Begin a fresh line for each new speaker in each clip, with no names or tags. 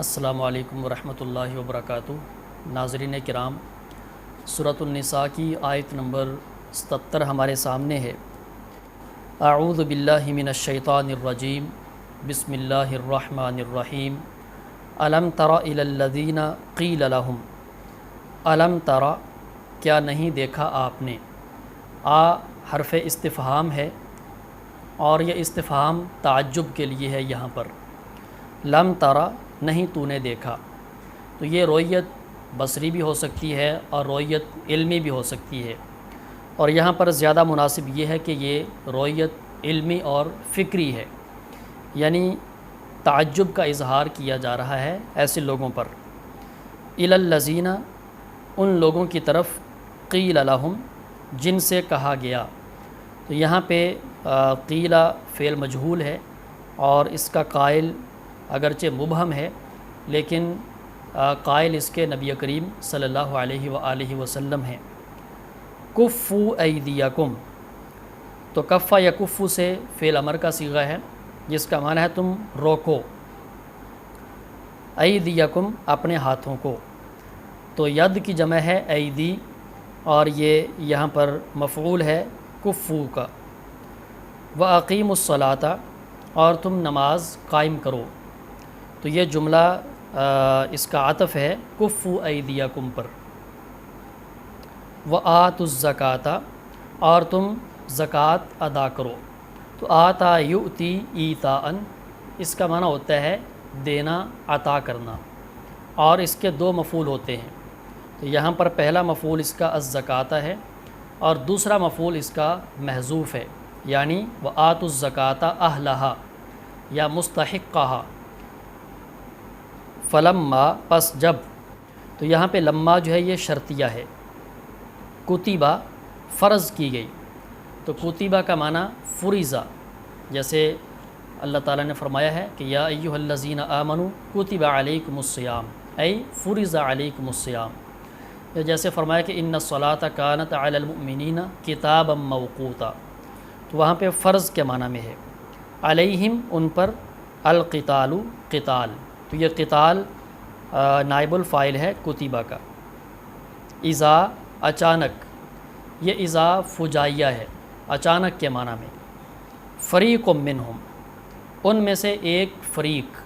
السلام علیکم ورحمۃ اللہ وبرکاتہ۔ ناظرین کرام، سورۃ النساء کی آیت نمبر 77 ہمارے سامنے ہے۔ اعوذ باللہ من الشیطان الرجیم، بسم اللہ الرحمن الرحیم۔ الم تر الی الذین قیل لہم، الم تر کیا نہیں دیکھا آپ نے۔ حرف استفہام ہے اور یہ استفہام تعجب کے لیے ہے یہاں پر۔ لم ترا نہیں تو نے دیکھا، تو یہ رویت بصری بھی ہو سکتی ہے اور رویت علمی بھی ہو سکتی ہے، اور یہاں پر زیادہ مناسب یہ ہے کہ یہ رویت علمی اور فکری ہے، یعنی تعجب کا اظہار کیا جا رہا ہے ایسے لوگوں پر۔ الی الذین، ان لوگوں کی طرف، قیل لہم، جن سے کہا گیا۔ تو یہاں پہ قیل فعل مجہول ہے اور اس کا قائل اگرچہ مبہم ہے، لیکن قائل اس کے نبی کریم صلی اللہ علیہ وآلہ وسلم ہیں۔ کفو ایدیکم، تو کفا یا کفو سے فعل امر کا صیغہ ہے جس کا معنی ہے تم روکو، ایدیکم اپنے ہاتھوں کو۔ تو ید کی جمع ہے ایدی، اور یہ یہاں پر مفعول ہے کفو کا۔ وَأَقِیمُوا الصَّلَاةَ، اور تم نماز قائم کرو۔ تو یہ جملہ اس کا عطف ہے کفو ایدیکم پر۔ وَآتُوا الزَّکَاةَ، اور تم زکوٰۃ ادا کرو۔ تو آتا یؤتی ایتاءً، اس کا معنی ہوتا ہے دینا، عطا کرنا، اور اس کے دو مفعول ہوتے ہیں۔ تو یہاں پر پہلا مفعول اس کا الزکاۃ ہے اور دوسرا مفعول اس کا محذوف ہے، یعنی وآتوا الزکاۃ اہلہا یا مستحقہا۔ فلما، پس جب، تو یہاں پہ لما جو ہے یہ شرطیہ ہے۔ کتبہ فرض کی گئی، تو کتبہ کا معنی فریضہ، جیسے اللہ تعالیٰ نے فرمایا ہے کہ یا ایھا الذین آمنوا کتب علیکم الصیام، ای فرض علیکم الصیام۔ یا جیسے فرمایا کہ ان الصلاۃ کانت علی المؤمنین کتابا موقوتا، تو وہاں پہ فرض کے معنی میں ہے۔ علیہم، ان پر، القتال، قتال، تو یہ قتال نائب الفاعل ہے کتبہ کا۔ اذا، اچانک، یہ اذا فجائیہ ہے، اچانک کے معنی میں۔ فریق منہم، ان میں سے ایک فریق۔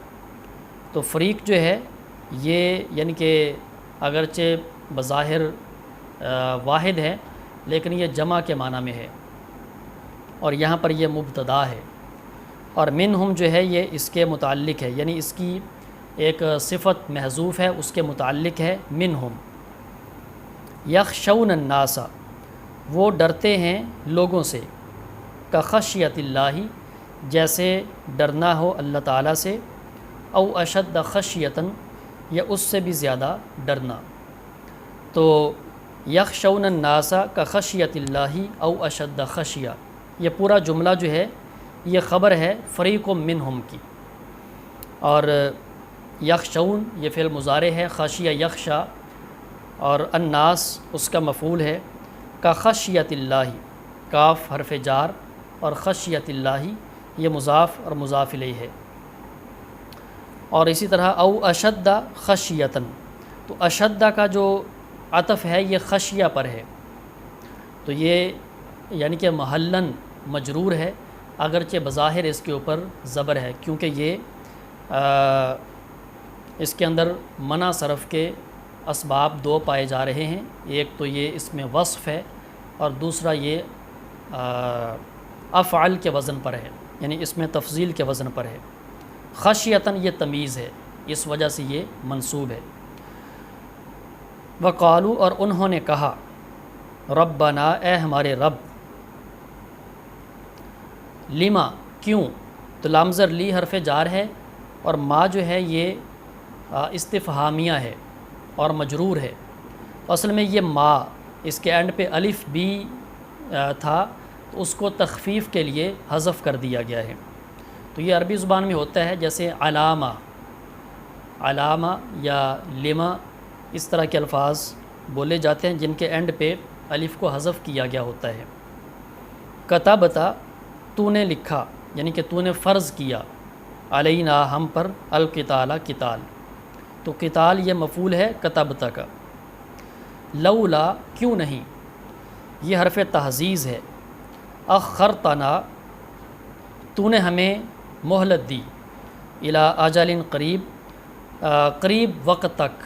تو فریق جو ہے یہ یعنی کہ اگرچہ بظاہر واحد ہے لیکن یہ جمع کے معنی میں ہے، اور یہاں پر یہ مبتدا ہے، اور منہم جو ہے یہ اس کے متعلق ہے، یعنی اس کی ایک صفت محذوف ہے، اس کے متعلق ہے منہم۔ یخشون الناس، وہ ڈرتے ہیں لوگوں سے، کخشیت اللہ، جیسے ڈرنا ہو اللہ تعالیٰ سے، او اشد خشیتاً، یا اس سے بھی زیادہ ڈرنا۔ تو یخشون الناس کخشیت اللہ او اشد خشیہ، یہ پورا جملہ جو ہے یہ خبر ہے فریق منہم کی، اور یخشون یہ فعل مضارع ہے، خشیہ یخشا، اور الناس اس کا مفعول ہے۔ کخشیت اللہ، کاف حرف جار، اور خشیت اللہ یہ مضاف اور مضاف الیہ ہے۔ اور اسی طرح او اشد خشیتاً، تو اشد کا جو عطف ہے یہ خشیہ پر ہے، تو یہ یعنی کہ محلاً مجرور ہے، اگرچہ بظاہر اس کے اوپر زبر ہے، کیونکہ یہ اس کے اندر منع صرف کے اسباب دو پائے جا رہے ہیں، ایک تو یہ اس میں وصف ہے اور دوسرا یہ افعل کے وزن پر ہے، یعنی اس میں تفضیل کے وزن پر ہے۔ خشیتاً یہ تمیز ہے، اس وجہ سے یہ منصوب ہے۔ وقالو، اور انہوں نے کہا، ربنا، اے ہمارے رب، لما، کیوں، تو لام زر لی حرف جار ہے، اور ما جو ہے یہ استفہامیہ ہے اور مجرور ہے۔ اصل میں یہ ما، اس کے اینڈ پہ الف بھی تھا، تو اس کو تخفیف کے لیے حذف کر دیا گیا ہے۔ تو یہ عربی زبان میں ہوتا ہے، جیسے علامہ، علامہ یا لما، اس طرح کے الفاظ بولے جاتے ہیں جن کے اینڈ پہ الف کو حذف کیا گیا ہوتا ہے۔ کتبتا، تو نے لکھا، یعنی کہ تو نے فرض کیا، علینا، ہم پر، القتال، قتال۔ تو قتال یہ مفعول ہے کتبت کا. لولا کیوں نہیں، یہ حرف تحزیز ہے. اخرتنا تو نے ہمیں مہلت دی، الی اجل قریب قریب وقت تک.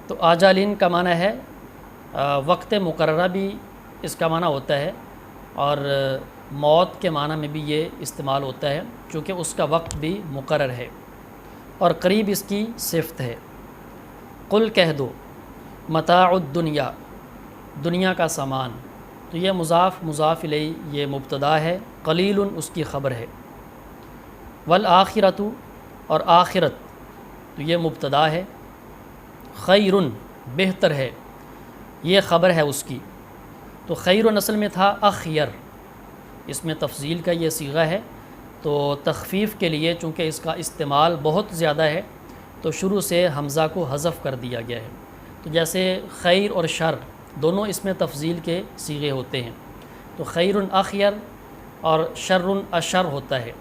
تو اجل کا معنی ہے وقت مقررہ بھی اس کا معنی ہوتا ہے، اور موت کے معنی میں بھی یہ استعمال ہوتا ہے چونکہ اس کا وقت بھی مقرر ہے، اور قریب اس کی صفت ہے. قل کہہ دو، متاع الدنیا دنیا کا سامان. تو یہ مضاف الیہ یہ مبتدا ہے، قلیل اس کی خبر ہے. والآخرۃ اور آخرت تو یہ مبتدا ہے، خیر بہتر ہے یہ خبر ہے اس کی. تو خیر اصل میں تھا اخیر، اس میں تفضیل کا یہ صیغہ ہے، تو تخفیف کے لیے چونکہ اس کا استعمال بہت زیادہ ہے تو شروع سے حمزہ کو حذف کر دیا گیا ہے. تو جیسے خیر اور شر دونوں اس میں تفضیل کے صیغے ہوتے ہیں، تو خیر اخیر اور شر اشر ہوتا ہے،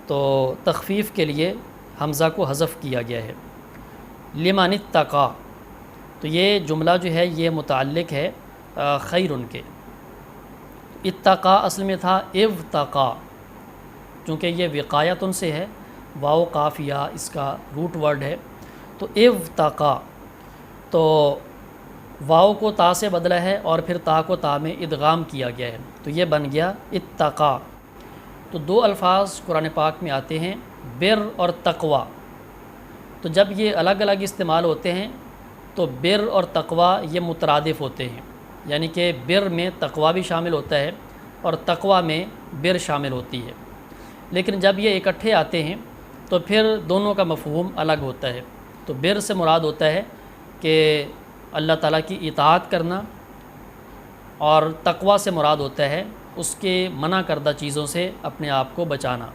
تو تخفیف کے لیے حمزہ کو حذف کیا گیا ہے. لمن اتقا تو یہ جملہ جو ہے یہ متعلق ہے خیر کے. اتقا اصل میں تھا اوتقا، چونکہ یہ وقایتن سے ہے، واو قاف یا اس کا روٹ ورڈ ہے، تو اوتقا تو واو کو تا سے بدلا ہے اور پھر تا کو تا میں ادغام کیا گیا ہے، تو یہ بن گیا اتقا. تو دو الفاظ قرآن پاک میں آتے ہیں، بر اور تقوی. تو جب یہ الگ الگ استعمال ہوتے ہیں تو بر اور تقوی یہ مترادف ہوتے ہیں، یعنی کہ بر میں تقوی بھی شامل ہوتا ہے اور تقوی میں بر شامل ہوتی ہے. لیکن جب یہ اکٹھے آتے ہیں تو پھر دونوں کا مفہوم الگ ہوتا ہے. تو بر سے مراد ہوتا ہے کہ اللہ تعالیٰ کی اطاعت کرنا، اور تقوی سے مراد ہوتا ہے اس کے منع کردہ چیزوں سے اپنے آپ کو بچانا.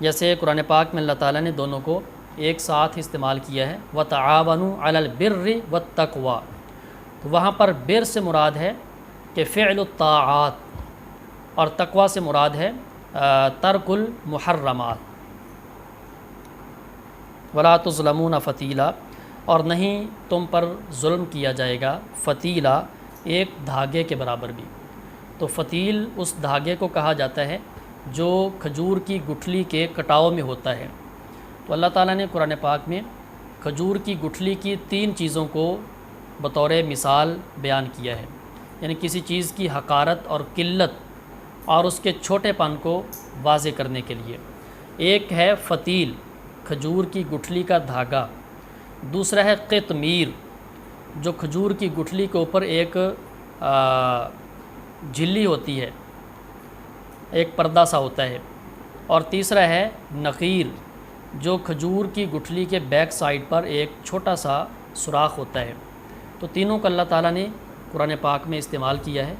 جیسے قرآن پاک میں اللہ تعالیٰ نے دونوں کو ایک ساتھ استعمال کیا ہے، وَتَعَاوَنُوا عَلَى الْبِرِّ وَالتَّقْوَى. تو وہاں پر بر سے مراد ہے کہ فعل الطاعات، اور تقوی سے مراد ہے ترک المحرمات. وَلَا تُظْلَمُونَ فَتِيلًا اور نہیں تم پر ظلم کیا جائے گا، فتیلہ ایک دھاگے کے برابر بھی. تو فتیل اس دھاگے کو کہا جاتا ہے جو کھجور کی گٹھلی کے کٹاؤ میں ہوتا ہے. تو اللہ تعالیٰ نے قرآن پاک میں کھجور کی گٹھلی کی 3 چیزوں کو بطور مثال بیان کیا ہے، یعنی کسی چیز کی حقارت اور قلت اور اس کے چھوٹے پن کو واضح کرنے کے لیے. ایک ہے فتیل، کھجور کی گٹھلی کا دھاگا. دوسرا ہے قطمیر، جو کھجور کی گٹھلی کے اوپر ایک جھلی ہوتی ہے، ایک پردہ سا ہوتا ہے. اور تیسرا ہے نقیر، جو کھجور کی گٹھلی کے بیک سائیڈ پر ایک چھوٹا سا سوراخ ہوتا ہے. تو تینوں کا اللہ تعالیٰ نے قرآن پاک میں استعمال کیا ہے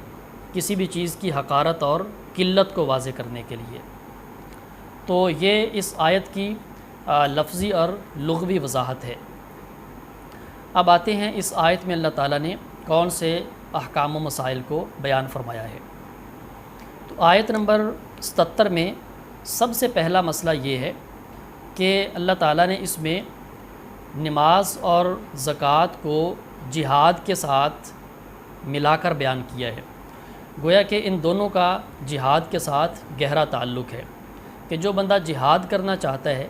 کسی بھی چیز کی حقارت اور قلت کو واضح کرنے کے لیے. تو یہ اس آیت کی لفظی اور لغوی وضاحت ہے. اب آتے ہیں اس آیت میں اللہ تعالیٰ نے کون سے احکام و مسائل کو بیان فرمایا ہے. تو آیت نمبر 77 میں سب سے پہلا مسئلہ یہ ہے کہ اللہ تعالیٰ نے اس میں نماز اور زکوٰۃ کو جہاد کے ساتھ ملا کر بیان کیا ہے. گویا کہ ان دونوں کا جہاد کے ساتھ گہرا تعلق ہے کہ جو بندہ جہاد کرنا چاہتا ہے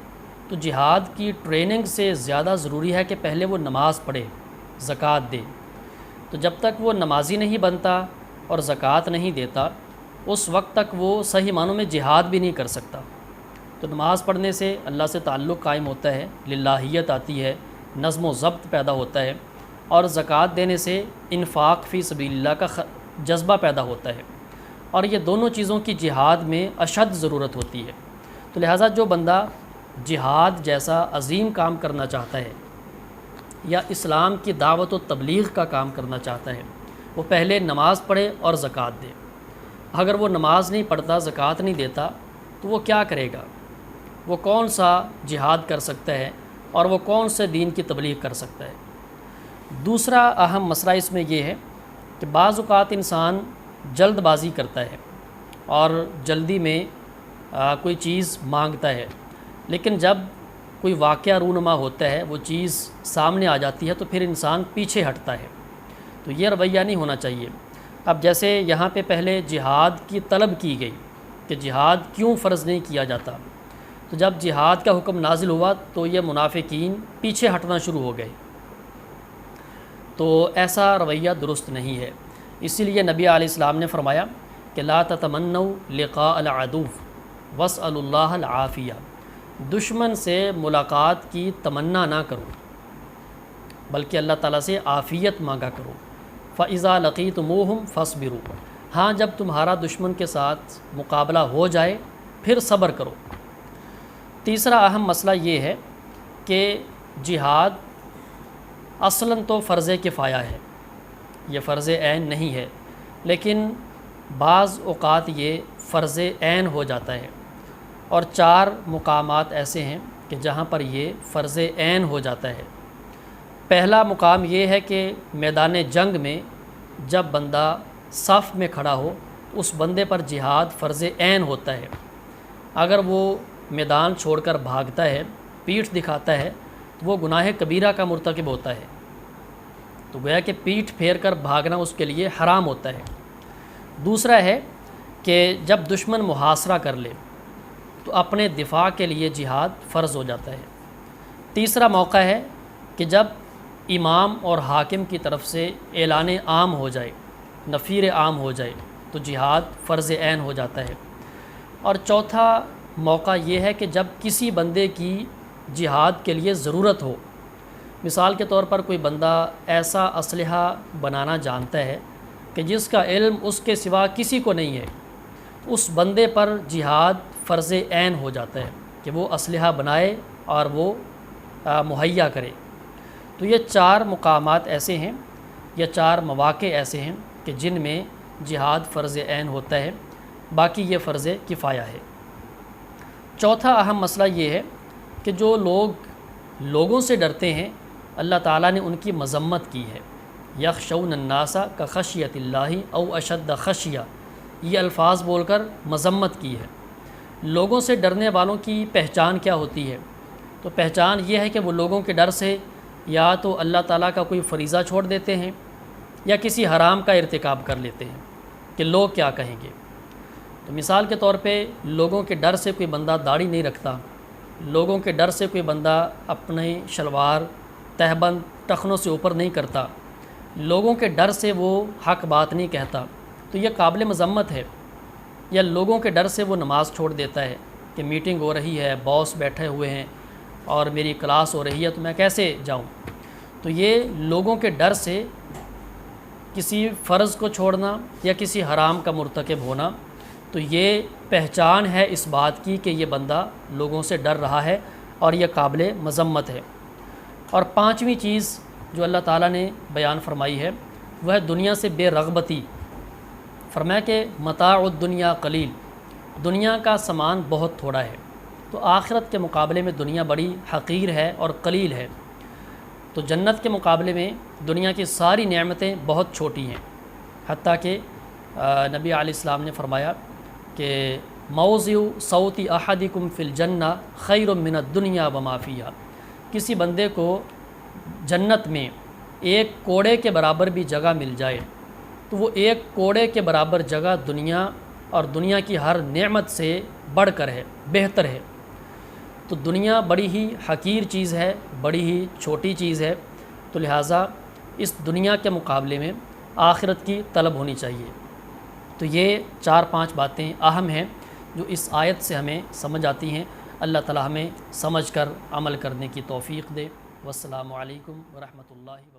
تو جہاد کی ٹریننگ سے زیادہ ضروری ہے کہ پہلے وہ نماز پڑھے، زکوٰۃ دے. تو جب تک وہ نمازی نہیں بنتا اور زکوٰۃ نہیں دیتا اس وقت تک وہ صحیح معنوں میں جہاد بھی نہیں کر سکتا. تو نماز پڑھنے سے اللہ سے تعلق قائم ہوتا ہے، للہیت آتی ہے، نظم و ضبط پیدا ہوتا ہے، اور زکوٰۃ دینے سے انفاق فی سبیل اللہ کا جذبہ پیدا ہوتا ہے. اور یہ دونوں چیزوں کی جہاد میں اشد ضرورت ہوتی ہے. تو لہٰذا جو بندہ جہاد جیسا عظیم کام کرنا چاہتا ہے یا اسلام کی دعوت و تبلیغ کا کام کرنا چاہتا ہے وہ پہلے نماز پڑھے اور زکوٰۃ دے. اگر وہ نماز نہیں پڑھتا، زکوٰۃ نہیں دیتا تو وہ کیا کرے گا؟ وہ کون سا جہاد کر سکتا ہے اور وہ کون سے دین کی تبلیغ کر سکتا ہے؟ دوسرا اہم مسئلہ اس میں یہ ہے کہ بعض اوقات انسان جلد بازی کرتا ہے اور جلدی میں کوئی چیز مانگتا ہے، لیکن جب کوئی واقعہ رونما ہوتا ہے، وہ چیز سامنے آ جاتی ہے تو پھر انسان پیچھے ہٹتا ہے، تو یہ رویہ نہیں ہونا چاہیے۔ اب جیسے یہاں پہ پہلے جہاد کی طلب کی گئی کہ جہاد کیوں فرض نہیں کیا جاتا، تو جب جہاد کا حکم نازل ہوا تو یہ منافقین پیچھے ہٹنا شروع ہو گئے، تو ایسا رویہ درست نہیں ہے۔ اسی لیے نبی علیہ السلام نے فرمایا کہ لا تتمنوا لقاء العدو واسألوا اللہ العافیہ، دشمن سے ملاقات کی تمنا نہ کرو بلکہ اللہ تعالیٰ سے عافیت مانگا کرو۔ فَإِذَا لَقِيتُمُوهُمْ فَاصْبِرُوا، ہاں جب تمہارا دشمن کے ساتھ مقابلہ ہو جائے پھر صبر کرو۔ تیسرا اہم مسئلہ یہ ہے کہ جہاد اصلاً تو فرض کفایہ ہے، یہ فرض عین نہیں ہے، لیکن بعض اوقات یہ فرض عین ہو جاتا ہے، اور 4 مقامات ایسے ہیں کہ جہاں پر یہ فرض عین ہو جاتا ہے۔ پہلا مقام یہ ہے کہ میدان جنگ میں جب بندہ صف میں کھڑا ہو اس بندے پر جہاد فرض عین ہوتا ہے۔ اگر وہ میدان چھوڑ کر بھاگتا ہے، پیٹھ دکھاتا ہے، تو وہ گناہ کبیرہ کا مرتکب ہوتا ہے، تو گویا کہ پیٹھ پھیر کر بھاگنا اس کے لیے حرام ہوتا ہے۔ دوسرا ہے کہ جب دشمن محاصرہ کر لے تو اپنے دفاع کے لیے جہاد فرض ہو جاتا ہے۔ تیسرا موقع ہے کہ جب امام اور حاکم کی طرف سے اعلان عام ہو جائے، نفیر عام ہو جائے، تو جہاد فرض عین ہو جاتا ہے۔ اور چوتھا موقع یہ ہے کہ جب کسی بندے کی جہاد کے لیے ضرورت ہو، مثال کے طور پر کوئی بندہ ایسا اسلحہ بنانا جانتا ہے کہ جس کا علم اس کے سوا کسی کو نہیں ہے، اس بندے پر جہاد فرض عین ہو جاتا ہے کہ وہ اسلحہ بنائے اور وہ مہیا کرے۔ تو یہ 4 مقامات ایسے ہیں یا 4 مواقع ایسے ہیں کہ جن میں جہاد فرض عین ہوتا ہے، باقی یہ فرض کفایہ ہے۔ چوتھا اہم مسئلہ یہ ہے کہ جو لوگ لوگوں سے ڈرتے ہیں، اللہ تعالیٰ نے ان کی مذمت کی ہے۔ یخشون الناس کخشیۃ اللہ او اشد خشیہ، یہ الفاظ بول کر مذمت کی ہے۔ لوگوں سے ڈرنے والوں کی پہچان کیا ہوتی ہے؟ تو پہچان یہ ہے کہ وہ لوگوں کے ڈر سے یا تو اللہ تعالیٰ کا کوئی فریضہ چھوڑ دیتے ہیں یا کسی حرام کا ارتکاب کر لیتے ہیں کہ لوگ کیا کہیں گے۔ تو مثال کے طور پہ لوگوں کے ڈر سے کوئی بندہ داڑھی نہیں رکھتا، لوگوں کے ڈر سے کوئی بندہ اپنے شلوار تہبند ٹخنوں سے اوپر نہیں کرتا، لوگوں کے ڈر سے وہ حق بات نہیں کہتا، تو یہ قابل مذمت ہے۔ یا لوگوں کے ڈر سے وہ نماز چھوڑ دیتا ہے کہ میٹنگ ہو رہی ہے، باس بیٹھے ہوئے ہیں اور میری کلاس ہو رہی ہے تو میں کیسے جاؤں، تو یہ لوگوں کے ڈر سے کسی فرض کو چھوڑنا یا کسی حرام کا مرتکب ہونا، تو یہ پہچان ہے اس بات کی کہ یہ بندہ لوگوں سے ڈر رہا ہے اور یہ قابل مذمت ہے۔ اور 5ویں چیز جو اللہ تعالیٰ نے بیان فرمائی ہے وہ ہے دنیا سے بے رغبتی۔ فرمایا کہ متاع الدنیا قلیل، دنیا کا سامان بہت تھوڑا ہے، تو آخرت کے مقابلے میں دنیا بڑی حقیر ہے اور قلیل ہے۔ تو جنت کے مقابلے میں دنیا کی ساری نعمتیں بہت چھوٹی ہیں، حتیٰ کہ نبی علیہ السلام نے فرمایا کہ موضع صوت احدکم فی الجنہ خیر من الدنیا وما فیہا، کسی بندے کو جنت میں ایک کوڑے کے برابر بھی جگہ مل جائے تو وہ ایک کوڑے کے برابر جگہ دنیا اور دنیا کی ہر نعمت سے بڑھ کر ہے، بہتر ہے۔ تو دنیا بڑی ہی حقیر چیز ہے، بڑی ہی چھوٹی چیز ہے، تو لہٰذا اس دنیا کے مقابلے میں آخرت کی طلب ہونی چاہیے۔ تو یہ 4-5 باتیں اہم ہیں جو اس آیت سے ہمیں سمجھ آتی ہیں۔ اللہ تعالی ہمیں سمجھ کر عمل کرنے کی توفیق دے۔ والسلام علیکم ورحمۃ اللہ وبرکاتہ۔